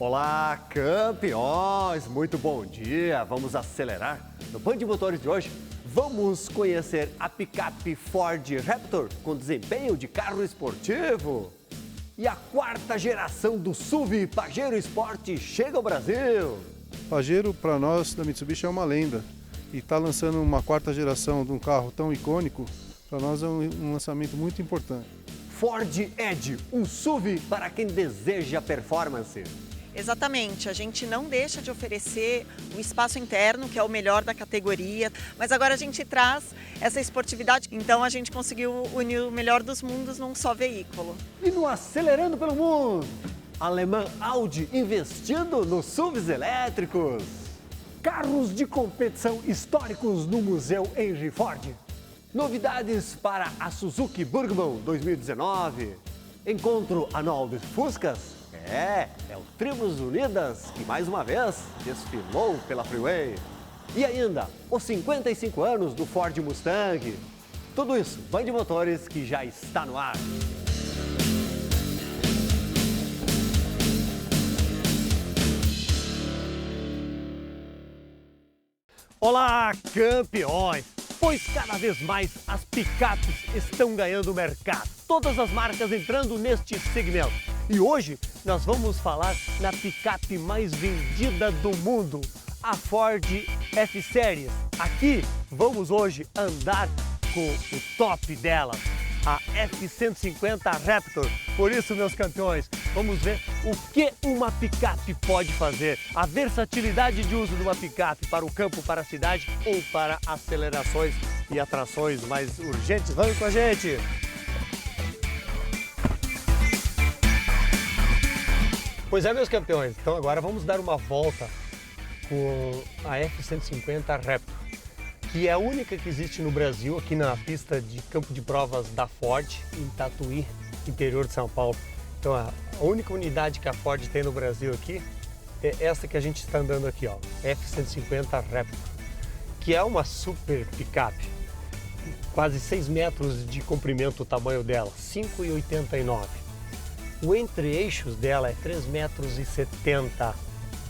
Olá, campeões! Muito bom dia! Vamos acelerar? No Band de Motores de hoje, vamos conhecer a picape Ford Raptor com desempenho de carro esportivo. E a quarta geração do SUV Pajero Sport chega ao Brasil. Pajero, para nós, da Mitsubishi, é uma lenda. E está lançando uma quarta geração de um carro tão icônico, para nós é um lançamento muito importante. Ford Edge, um SUV para quem deseja performance. Exatamente, a gente não deixa de oferecer o espaço interno, que é o melhor da categoria, mas agora a gente traz essa esportividade, então a gente conseguiu unir o melhor dos mundos num só veículo. E no Acelerando pelo Mundo, alemã Audi investindo nos SUVs elétricos. Carros de competição históricos no Museu Henry Ford. Novidades para a Suzuki Burgman 2019. Encontro anual dos Fuscas. É o Tribos Unidas que mais uma vez desfilou pela Freeway. E ainda, os 55 anos do Ford Mustang. Tudo isso, Band de Motores, que já está no ar. Olá, campeões! Pois cada vez mais as picapes estão ganhando mercado. Todas as marcas entrando neste segmento. E hoje nós vamos falar na picape mais vendida do mundo, a Ford F-Series. Aqui vamos hoje andar com o top dela, a F-150 Raptor. Por isso, meus campeões, vamos ver o que uma picape pode fazer, a versatilidade de uso de uma picape para o campo, para a cidade ou para acelerações e atrações mais urgentes. Vamos com a gente! Pois é, meus campeões, então agora vamos dar uma volta com a F-150 Raptor, que é a única que existe no Brasil, aqui na pista de campo de provas da Ford, em Tatuí, interior de São Paulo. Então a única unidade que a Ford tem no Brasil aqui é essa que a gente está andando aqui, ó, F-150 Raptor, que é uma super picape, quase 6 metros de comprimento o tamanho dela, 5,89. O entre-eixos dela é 3,70 metros.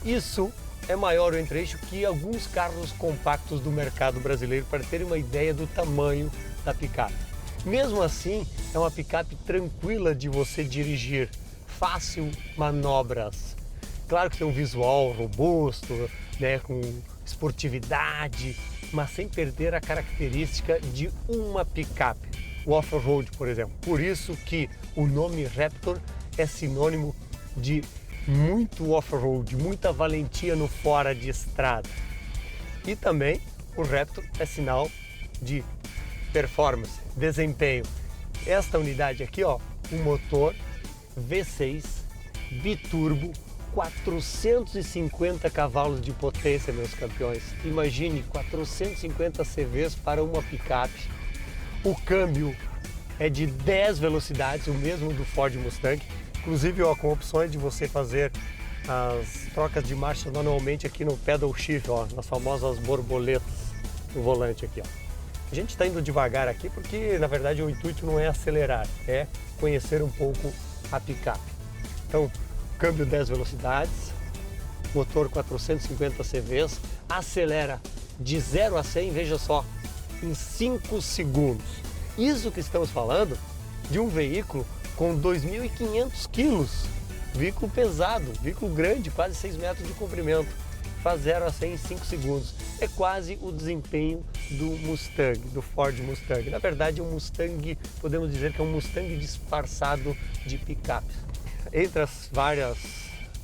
Isso é maior o entre-eixo que alguns carros compactos do mercado brasileiro, para terem uma ideia do tamanho da picape. Mesmo assim, é uma picape tranquila de você dirigir, fácil manobras. Claro que tem um visual robusto, né, com esportividade, mas sem perder a característica de uma picape. O off-road, por exemplo. Por isso que o nome Raptor é sinônimo de muito off-road, muita valentia no fora de estrada. E também o Raptor é sinal de performance, desempenho. Esta unidade aqui, ó, um motor V6 biturbo, 450 cavalos de potência, meus campeões. Imagine 450 CVs para uma picape. O câmbio é de 10 velocidades, o mesmo do Ford Mustang. Inclusive, ó, com opções de você fazer as trocas de marcha manualmente aqui no pedal shift, ó, nas famosas borboletas no volante aqui, ó. A gente está indo devagar aqui porque, na verdade, o intuito não é acelerar, é conhecer um pouco a picape. Então, câmbio 10 velocidades, motor 450 CVs, acelera de 0 a 100, veja só, em 5 segundos. Isso que estamos falando de um veículo com 2.500 quilos, veículo pesado, veículo grande, quase 6 metros de comprimento, faz 0 a 100 em 5 segundos. É quase o desempenho do Mustang, do Ford Mustang. Na verdade, um Mustang, podemos dizer que é um Mustang disfarçado de picape. Entre as várias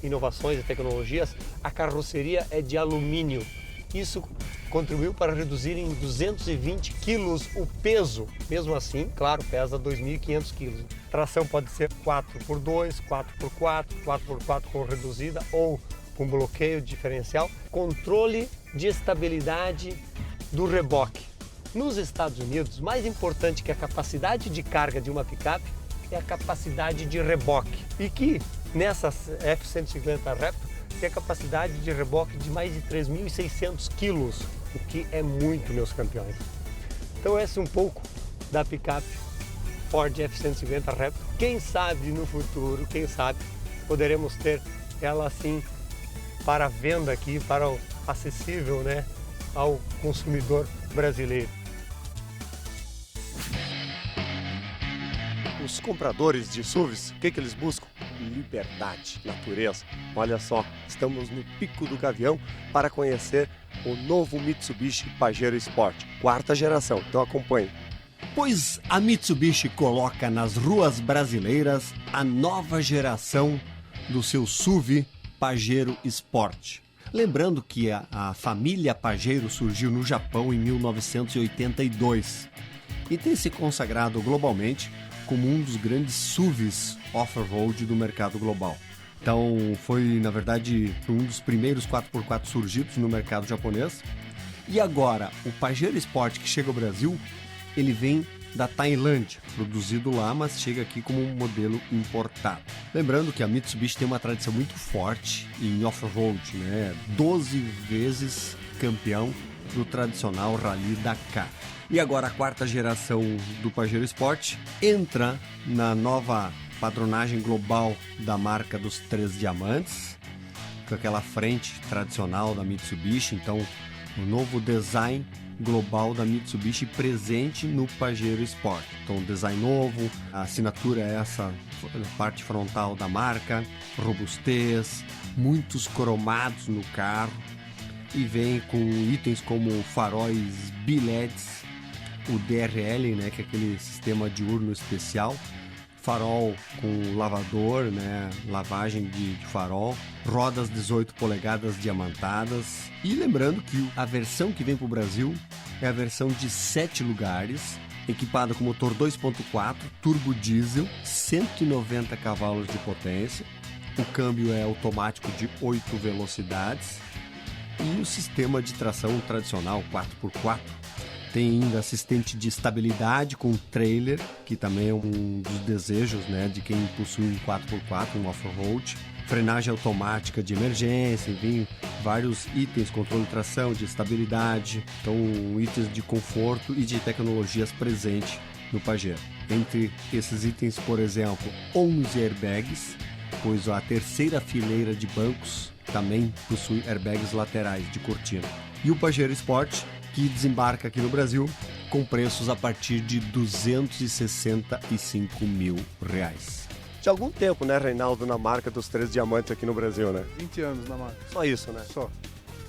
inovações e tecnologias, a carroceria é de alumínio. Isso contribuiu para reduzir em 220 quilos o peso. Mesmo assim, claro, pesa 2.500 quilos. Tração pode ser 4x2, 4x4, 4x4 com reduzida ou com bloqueio diferencial. Controle de estabilidade do reboque. Nos Estados Unidos, mais importante que a capacidade de carga de uma picape é a capacidade de reboque. E que nessa F-150 Raptor tem a capacidade de reboque de mais de 3.600 quilos, o que é muito, meus campeões. Então esse é um pouco da picape Ford F-150 Raptor. Quem sabe no futuro, quem sabe, poderemos ter ela assim para venda aqui, para o acessível, né, ao consumidor brasileiro. Os compradores de SUVs, o que eles buscam? Liberdade, natureza. Olha só, estamos no Pico do Gavião para conhecer o novo Mitsubishi Pajero Sport, 4ª geração. Então acompanhe. Pois a Mitsubishi coloca nas ruas brasileiras a nova geração do seu SUV Pajero Sport. Lembrando que a família Pajero surgiu no Japão em 1982 e tem se consagrado globalmente como um dos grandes SUVs off-road do mercado global. Então foi, na verdade, um dos primeiros 4x4 surgidos no mercado japonês. E agora, o Pajero Sport que chega ao Brasil, ele vem da Tailândia, produzido lá, mas chega aqui como um modelo importado. Lembrando que a Mitsubishi tem uma tradição muito forte em off-road, né? 12 vezes campeão do tradicional Rally Dakar. E agora a 4ª geração do Pajero Sport entra na nova padronagem global da marca dos 3 diamantes, com aquela frente tradicional da Mitsubishi. Então, o novo design global da Mitsubishi presente no Pajero Sport. Então, design novo, a assinatura é essa parte frontal da marca, robustez, muitos cromados no carro e vem com itens como faróis BLEDs, o DRL, né, que é aquele sistema diurno especial, farol com lavador, né, lavagem de farol, rodas 18 polegadas diamantadas. E lembrando que a versão que vem para o Brasil é a versão de 7 lugares, equipada com motor 2.4, turbo diesel, 190 cavalos de potência. O câmbio é automático de 8 velocidades e o sistema de tração tradicional 4x4. Tem ainda assistente de estabilidade com trailer, que também é um dos desejos, né, de quem possui um 4x4, um off-road. Frenagem automática de emergência, enfim, vários itens, controle de tração, de estabilidade. Então, itens de conforto e de tecnologias presentes no Pajero. Entre esses itens, por exemplo, 11 airbags, pois a 3ª fileira de bancos também possui airbags laterais de cortina. E o Pajero Sport, que desembarca aqui no Brasil com preços a partir de R$ 265 mil. De algum tempo, né, Reinaldo, na marca dos 3 diamantes aqui no Brasil, né? 20 anos na marca. Só isso, né? Só.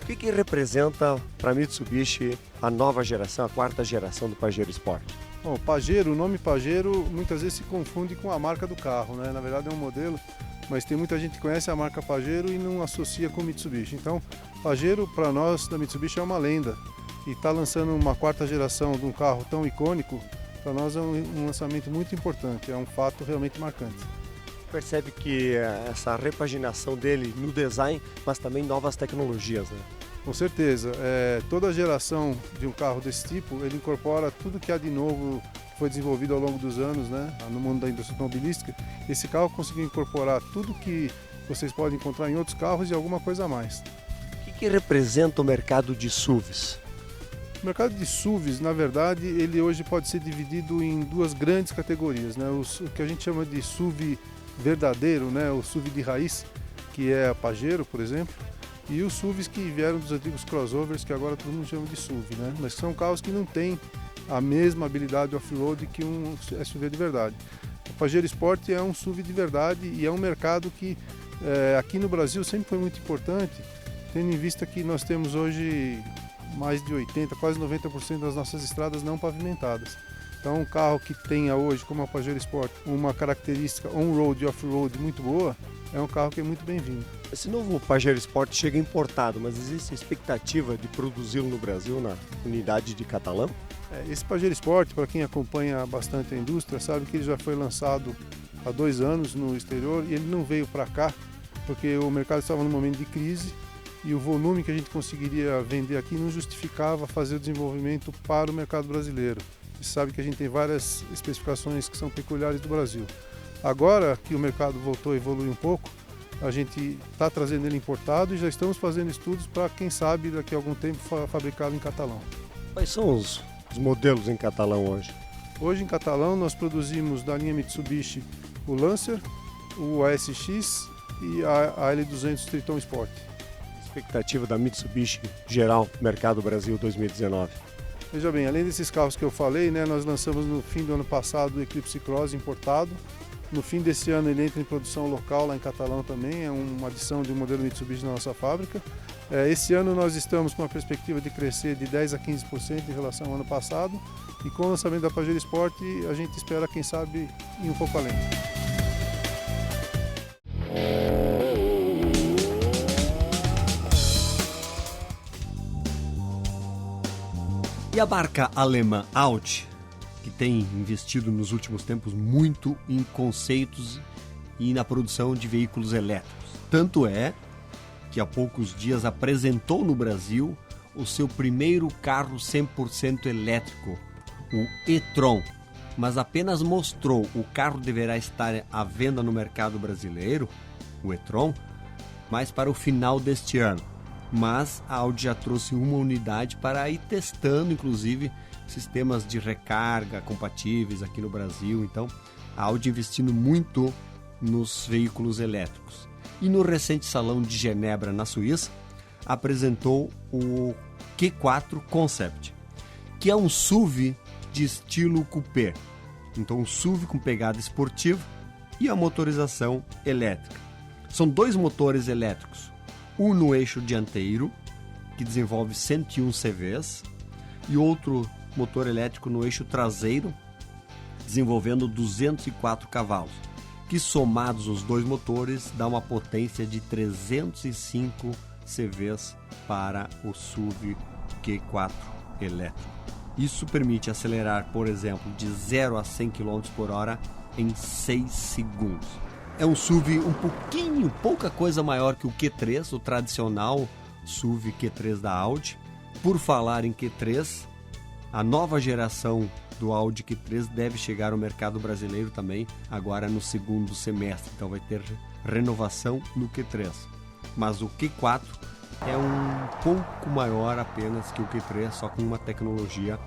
O que representa para a Mitsubishi a nova geração, a 4ª geração do Pajero Sport? Bom, Pajero, o nome Pajero muitas vezes se confunde com a marca do carro, né? Na verdade é um modelo, mas tem muita gente que conhece a marca Pajero e não associa com Mitsubishi. Então, Pajero para nós da Mitsubishi é uma lenda. E está lançando uma 4ª geração de um carro tão icônico, para nós é um lançamento muito importante, é um fato realmente marcante. Percebe que essa repaginação dele no design, mas também novas tecnologias, né? Com certeza, toda geração de um carro desse tipo, ele incorpora tudo que há de novo que foi desenvolvido ao longo dos anos, né, no mundo da indústria automobilística. Esse carro conseguiu incorporar tudo que vocês podem encontrar em outros carros e alguma coisa a mais. O que representa o mercado de SUVs? O mercado de SUVs, na verdade, ele hoje pode ser dividido em 2 grandes categorias, né? O que a gente chama de SUV verdadeiro, né? O SUV de raiz, que é a Pajero, por exemplo, e os SUVs que vieram dos antigos crossovers, que agora todo mundo chama de SUV, né? Mas são carros que não têm a mesma habilidade off-road que um SUV de verdade. O Pajero Sport é um SUV de verdade e é um mercado que aqui no Brasil sempre foi muito importante, tendo em vista que nós temos hoje mais de 80%, quase 90% das nossas estradas não pavimentadas. Então um carro que tenha hoje, como a Pajero Sport, uma característica on-road e off-road muito boa, é um carro que é muito bem-vindo. Esse novo Pajero Sport chega importado, mas existe expectativa de produzi-lo no Brasil na unidade de Catalão? Esse Pajero Sport, para quem acompanha bastante a indústria, sabe que ele já foi lançado há 2 anos no exterior e ele não veio para cá porque o mercado estava num momento de crise e o volume que a gente conseguiria vender aqui não justificava fazer o desenvolvimento para o mercado brasileiro. Você sabe que a gente tem várias especificações que são peculiares do Brasil. Agora que o mercado voltou a evoluir um pouco, a gente está trazendo ele importado e já estamos fazendo estudos para, quem sabe, daqui a algum tempo fabricá-lo em Catalão. Quais são os modelos em Catalão hoje? Hoje em Catalão nós produzimos da linha Mitsubishi o Lancer, o ASX e a L200 Triton Sport. Expectativa da Mitsubishi geral Mercado Brasil 2019. Veja bem, além desses carros que eu falei, né, nós lançamos no fim do ano passado o Eclipse Cross importado. No fim desse ano ele entra em produção local lá em Catalão também, é uma adição de um modelo Mitsubishi na nossa fábrica. Esse ano nós estamos com uma perspectiva de crescer de 10% a 15% em relação ao ano passado, e com o lançamento da Pajero Sport a gente espera, quem sabe, ir um pouco além. E a marca alemã Audi, que tem investido nos últimos tempos muito em conceitos e na produção de veículos elétricos. Tanto é que há poucos dias apresentou no Brasil o seu primeiro carro 100% elétrico, o e-tron, mas apenas mostrou o carro deverá estar à venda no mercado brasileiro, o e-tron, mais para o final deste ano. Mas a Audi já trouxe uma unidade para ir testando, inclusive, sistemas de recarga compatíveis aqui no Brasil. Então, a Audi investindo muito nos veículos elétricos. E no recente Salão de Genebra, na Suíça, apresentou o Q4 Concept, que é um SUV de estilo coupé. Então, um SUV com pegada esportiva e a motorização elétrica. São dois motores elétricos, um no eixo dianteiro, que desenvolve 101 CVs, e outro motor elétrico no eixo traseiro, desenvolvendo 204 cavalos, que somados os dois motores dá uma potência de 305 CVs para o SUV Q4 elétrico. Isso permite acelerar, por exemplo, de 0 a 100 km por hora em 6 segundos. É um SUV pouca coisa maior que o Q3, o tradicional SUV Q3 da Audi. Por falar em Q3, a nova geração do Audi Q3 deve chegar ao mercado brasileiro também agora no segundo semestre. Então vai ter renovação no Q3. Mas o Q4 é um pouco maior apenas que o Q3, só com uma tecnologia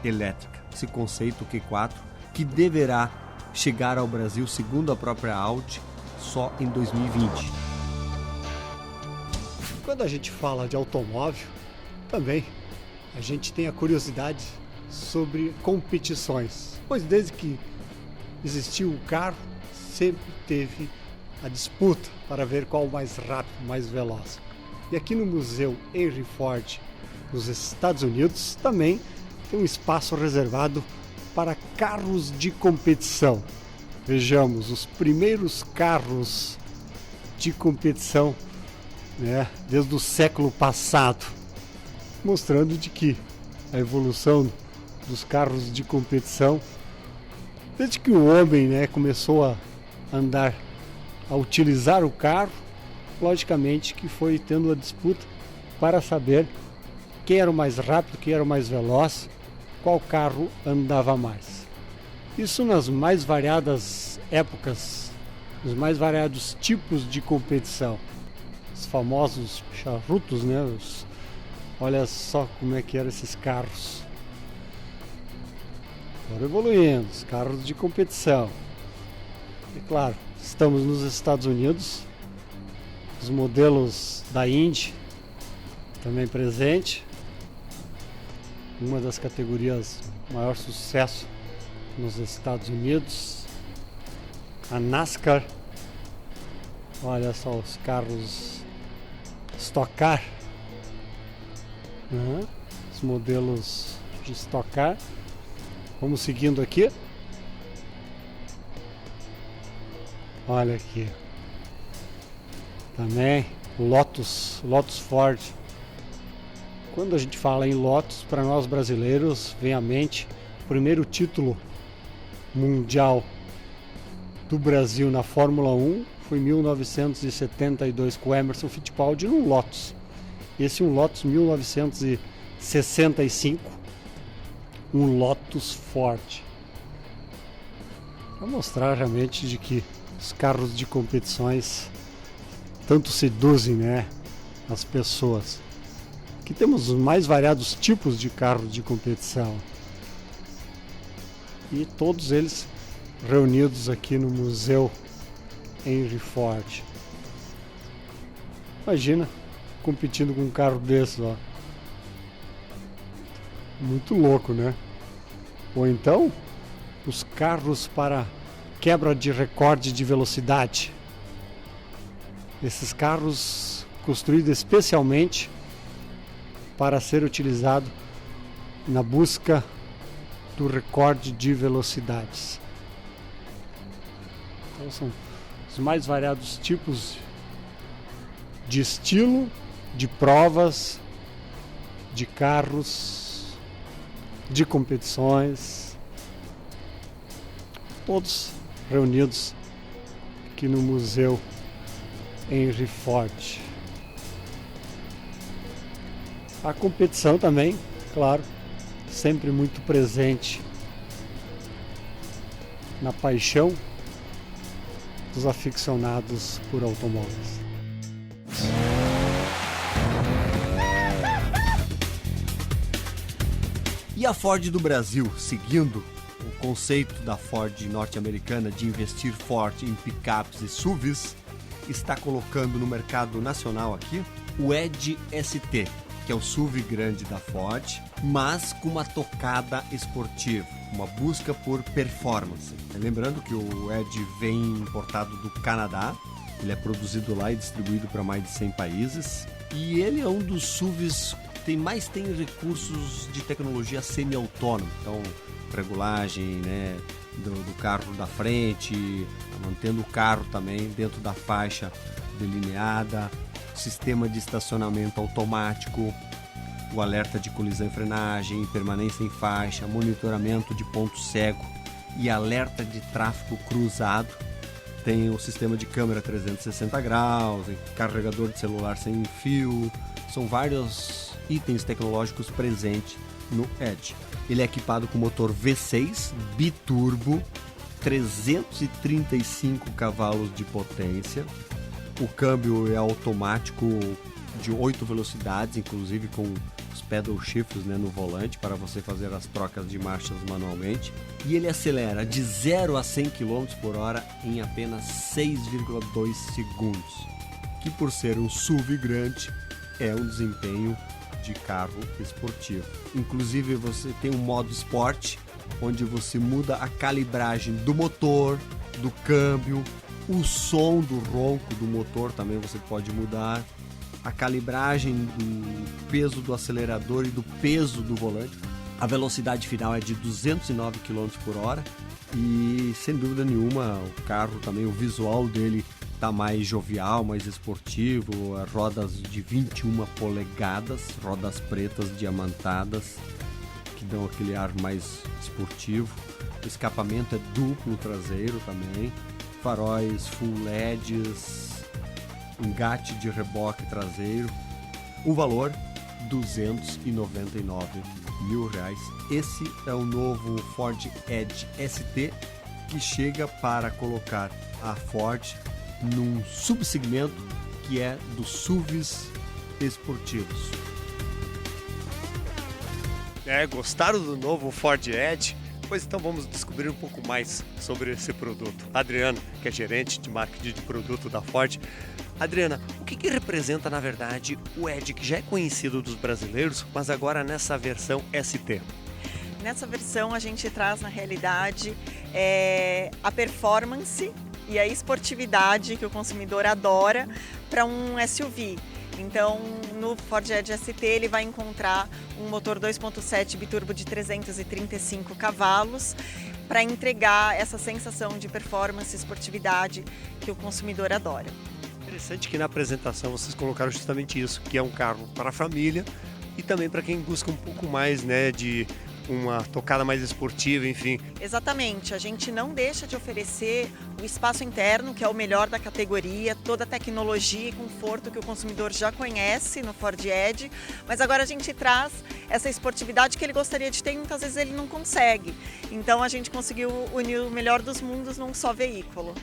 elétrica. Esse conceito Q4 que deverá chegar ao Brasil, segundo a própria Audi, só em 2020. Quando a gente fala de automóvel, também a gente tem a curiosidade sobre competições, pois desde que existiu o carro, sempre teve a disputa para ver qual o mais rápido, mais veloz. E aqui no Museu Henry Ford, nos Estados Unidos, também tem um espaço reservado para carros de competição. Vejamos os primeiros carros de competição, né, desde o século passado, mostrando de que a evolução dos carros de competição, desde que o homem, né, começou a andar, a utilizar o carro, logicamente que foi tendo a disputa para saber quem era o mais rápido, quem era o mais veloz, qual carro andava mais. Isso nas mais variadas épocas, nos mais variados tipos de competição. Os famosos charutos, né? Olha só como é que eram esses carros. Foram evoluindo, os carros de competição. E claro, estamos nos Estados Unidos, os modelos da Indy também presente. Uma das categorias de maior sucesso nos Estados Unidos, a NASCAR. Olha só os carros Stock Car, os modelos de Stock Car. Vamos seguindo aqui. Olha aqui também Lotus Ford. Quando a gente fala em Lotus, para nós brasileiros, vem à mente o primeiro título mundial do Brasil na Fórmula 1, foi em 1972 com o Emerson Fittipaldi num Lotus. Esse um Lotus 1965, um Lotus Ford. Para mostrar realmente de que os carros de competições tanto seduzem, né, as pessoas. Aqui temos os mais variados tipos de carros de competição. E todos eles reunidos aqui no Museu Henry Ford. Imagina, competindo com um carro desse, ó. Muito louco, né? Ou então, os carros para quebra de recorde de velocidade. Esses carros construídos especialmente para ser utilizado na busca do recorde de velocidades. Então são os mais variados tipos de estilo, de provas, de carros, de competições, todos reunidos aqui no Museu Henry Ford. A competição também, claro, sempre muito presente na paixão dos aficionados por automóveis. E a Ford do Brasil, seguindo o conceito da Ford norte-americana de investir forte em picapes e SUVs, está colocando no mercado nacional aqui o Edge ST, que é o SUV grande da Ford, mas com uma tocada esportiva, uma busca por performance. Lembrando que o Edge vem importado do Canadá, ele é produzido lá e distribuído para mais de 100 países, e ele é um dos SUVs que mais tem recursos de tecnologia semi-autônoma, então regulagem, né, do carro da frente, mantendo o carro também dentro da faixa delineada, sistema de estacionamento automático, o alerta de colisão e frenagem, permanência em faixa, monitoramento de ponto cego e alerta de tráfego cruzado. Tem o sistema de câmera 360 graus, carregador de celular sem fio, são vários itens tecnológicos presentes no Edge. Ele é equipado com motor V6 biturbo, 335 cavalos de potência. O câmbio é automático de 8 velocidades, inclusive com os pedal shifts, né, no volante para você fazer as trocas de marchas manualmente. E ele acelera de 0 a 100 km por hora em apenas 6,2 segundos, que por ser um SUV grande é um desempenho de carro esportivo. Inclusive você tem um modo Sport, onde você muda a calibragem do motor, do câmbio, o som do ronco do motor também você pode mudar, a calibragem do peso do acelerador e do peso do volante. A velocidade final é de 209 km por hora e, sem dúvida nenhuma, o carro também, o visual dele está mais jovial, mais esportivo, as rodas de 21 polegadas, rodas pretas diamantadas, que dão aquele ar mais esportivo. O escapamento é duplo traseiro também, faróis full LEDs, engate de reboque traseiro. O valor, R$299 mil. Esse é o novo Ford Edge ST, que chega para colocar a Ford num subsegmento que é dos SUVs esportivos. Gostaram do novo Ford Edge? Pois então vamos descobrir um pouco mais sobre esse produto. Adriana, que é gerente de marketing de produto da Ford. Adriana, o que representa na verdade o Edge, que já é conhecido dos brasileiros, mas agora nessa versão ST? Nessa versão a gente traz na realidade a performance e a esportividade que o consumidor adora para um SUV. Então, no Ford Edge ST ele vai encontrar um motor 2.7 biturbo de 335 cavalos para entregar essa sensação de performance e esportividade que o consumidor adora. Interessante que na apresentação vocês colocaram justamente isso, que é um carro para a família e também para quem busca um pouco mais, né, de uma tocada mais esportiva, enfim. Exatamente, a gente não deixa de oferecer o espaço interno, que é o melhor da categoria, toda a tecnologia e conforto que o consumidor já conhece no Ford Edge, mas agora a gente traz essa esportividade que ele gostaria de ter e muitas vezes ele não consegue. Então a gente conseguiu unir o melhor dos mundos num só veículo.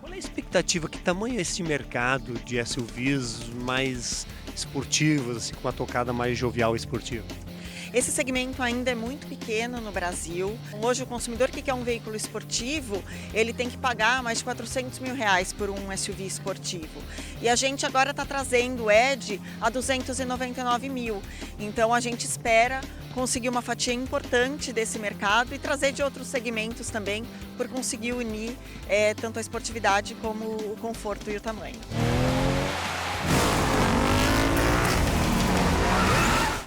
Qual é a expectativa? Que tamanho é esse mercado de SUVs mais esportivos, assim, com uma tocada mais jovial e esportiva? Esse segmento ainda é muito pequeno no Brasil. Hoje o consumidor que quer um veículo esportivo, ele tem que pagar mais de R$400 mil por um SUV esportivo. E a gente agora está trazendo o Edge a R$299 mil. Então a gente espera conseguir uma fatia importante desse mercado e trazer de outros segmentos também, por conseguir unir tanto a esportividade como o conforto e o tamanho.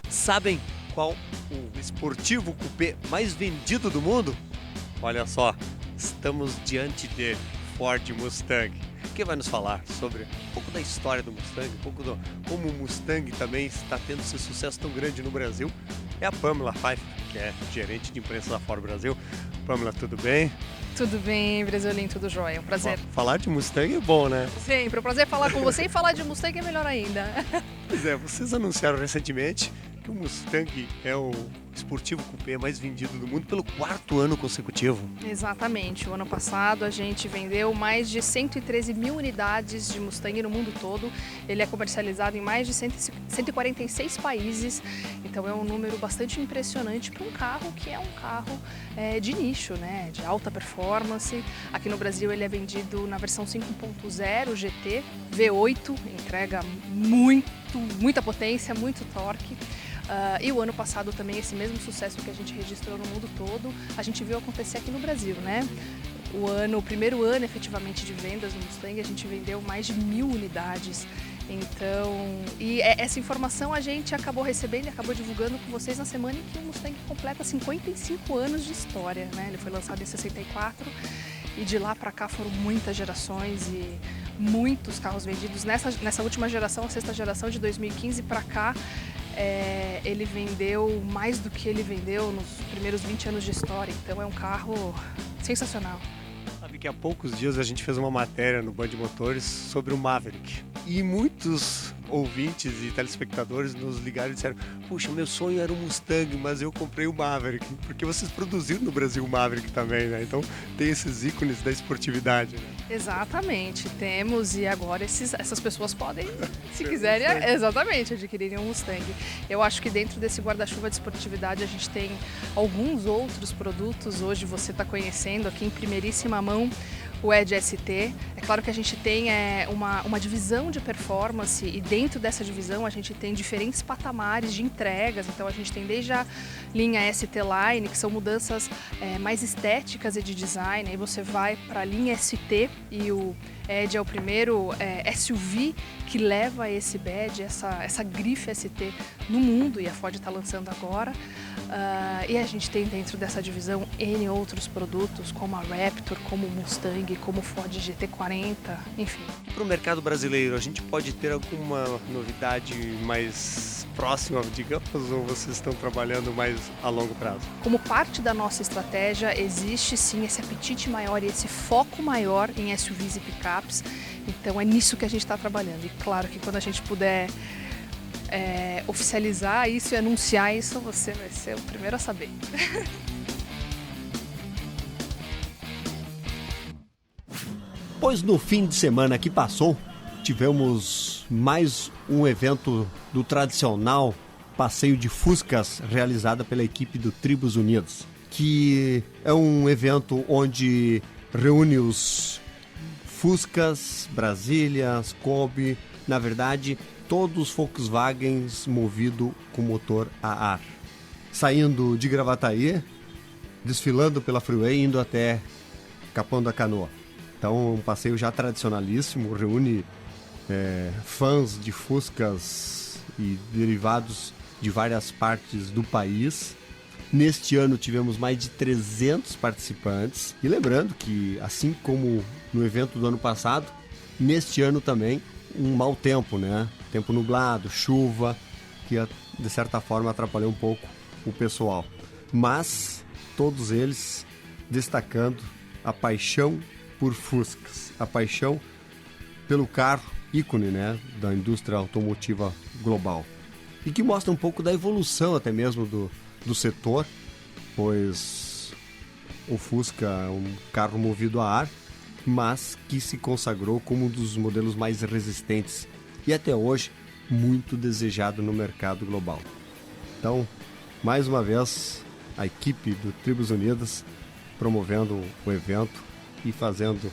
Sabem qual o esportivo coupé mais vendido do mundo? Olha só, estamos diante de Ford Mustang, que vai nos falar sobre um pouco da história do Mustang, um pouco do como o Mustang também está tendo esse sucesso tão grande no Brasil. É a Pamela Pfeiffer, que é gerente de imprensa da Ford Brasil. Pamela, tudo bem? Tudo bem, Brasolim, tudo jóia, é um prazer. Falar de Mustang é bom, né? Sempre, é um prazer falar com você e falar de Mustang é melhor ainda. Pois é, vocês anunciaram recentemente que o Mustang é o esportivo coupé mais vendido do mundo pelo 4º ano consecutivo. Exatamente, o ano passado a gente vendeu mais de 113 mil unidades de Mustang no mundo todo. Ele é comercializado em mais de 146 países, então é um número bastante impressionante para um carro que é um carro de nicho, né? De alta performance. Aqui no Brasil ele é vendido na versão 5.0 GT, V8, entrega muita potência, muito torque. E o ano passado também, esse mesmo sucesso que a gente registrou no mundo todo, a gente viu acontecer aqui no Brasil, né? O primeiro ano efetivamente de vendas do Mustang, a gente vendeu mais de 1.000 unidades. Então, essa informação a gente acabou recebendo e acabou divulgando com vocês na semana em que o Mustang completa 55 anos de história, né? Ele foi lançado em 64 e de lá para cá foram muitas gerações e muitos carros vendidos. Nessa última geração, a 6ª geração de 2015 para cá, ele vendeu mais do que ele vendeu nos primeiros 20 anos de história, então é um carro sensacional. Sabe que há poucos dias a gente fez uma matéria no Band Motores sobre o Maverick e muitos ouvintes e telespectadores nos ligaram e disseram: puxa, meu sonho era um Mustang, mas eu comprei o Maverick, porque vocês produziram no Brasil o Maverick também, né? Então tem esses ícones da esportividade, né? Exatamente, temos, e agora essas pessoas podem, se quiserem, exatamente, adquirirem um Mustang. Eu acho que dentro desse guarda-chuva de esportividade a gente tem alguns outros produtos. Hoje você está conhecendo aqui em primeiríssima mão o Edge ST. É claro que a gente tem uma divisão de performance e dentro dessa divisão a gente tem diferentes patamares de entregas. Então a gente tem desde a linha ST Line, que são mudanças mais estéticas e de design. Aí você vai para a linha ST e o Edge é o primeiro SUV que leva esse badge, essa grife ST no mundo, e a Ford está lançando agora. E a gente tem dentro dessa divisão N outros produtos, como a Raptor, como o Mustang, como o Ford GT40, enfim. Para o mercado brasileiro, a gente pode ter alguma novidade mais próxima, digamos, ou vocês estão trabalhando mais a longo prazo? Como parte da nossa estratégia, existe sim esse apetite maior e esse foco maior em SUVs e picapes, então é nisso que a gente está trabalhando. E claro que quando a gente puder oficializar isso e anunciar isso, você vai ser o primeiro a saber. Pois no fim de semana que passou, tivemos mais um evento do tradicional passeio de Fuscas realizado pela equipe do Tribos Unidos, que é um evento onde reúne os Fuscas, Brasílias, Kombi, na verdade todos os Volkswagens movido com motor a ar. Saindo de Gravataí, desfilando pela Freeway, indo até Capão da Canoa. Então um passeio já tradicionalíssimo, reúne fãs de Fuscas e derivados de várias partes do país. Neste ano tivemos mais de 300 participantes. E lembrando que, assim como no evento do ano passado, neste ano também um mau tempo, né? Tempo nublado, chuva, que de certa forma atrapalhou um pouco o pessoal. Mas todos eles destacando a paixão por Fuscas, a paixão pelo carro ícone, né, da indústria automotiva global. E que mostra um pouco da evolução até mesmo do setor, pois o Fusca é um carro movido a ar, mas que se consagrou como um dos modelos mais resistentes e até hoje muito desejado no mercado global. Então, mais uma vez, a equipe do Tribos Unidas promovendo o evento e fazendo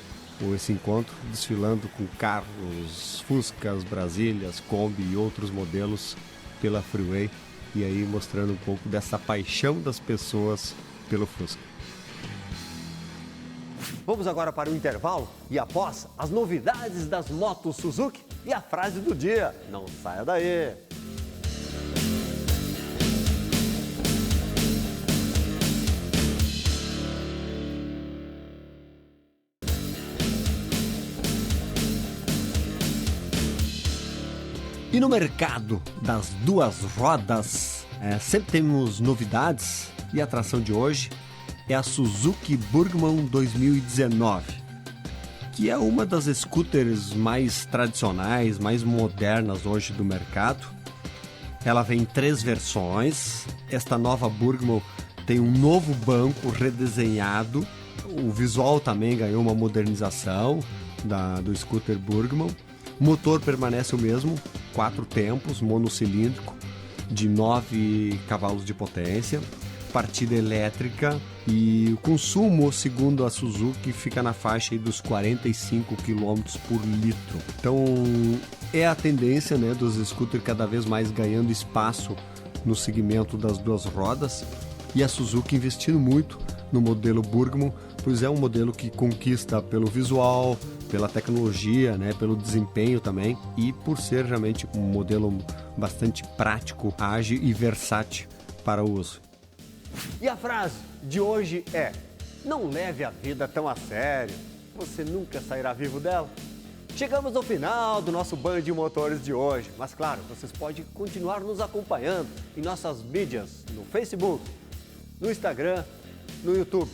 esse encontro, desfilando com carros, Fuscas, Brasílias, Kombi e outros modelos pela Freeway, e aí mostrando um pouco dessa paixão das pessoas pelo Fusca. Vamos agora para o intervalo e após as novidades das motos Suzuki e a frase do dia. Não saia daí! E no mercado das duas rodas, sempre temos novidades, e a atração de hoje é a Suzuki Burgman 2019, que é uma das scooters mais tradicionais, mais modernas hoje do mercado. Ela vem em 3 versões. Esta nova Burgman tem um novo banco redesenhado, o visual também ganhou uma modernização do scooter Burgman. O motor permanece o mesmo, 4 tempos, monocilíndrico, de 9 cavalos de potência, partida elétrica, e o consumo, segundo a Suzuki, fica na faixa aí dos 45 km por litro. Então é a tendência, né, dos scooters cada vez mais ganhando espaço no segmento das duas rodas, e a Suzuki investindo muito no modelo Burgman, pois é um modelo que conquista pelo visual, pela tecnologia, né, pelo desempenho também, e por ser realmente um modelo bastante prático, ágil e versátil para o uso. E a frase de hoje é: não leve a vida tão a sério, você nunca sairá vivo dela. Chegamos ao final do nosso Band de Motores de hoje, mas claro, vocês podem continuar nos acompanhando em nossas mídias, no Facebook, no Instagram, no YouTube,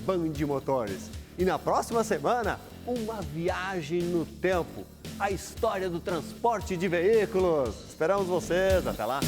Band de Motores. E na próxima semana, uma viagem no tempo, a história do transporte de veículos. Esperamos vocês, até lá!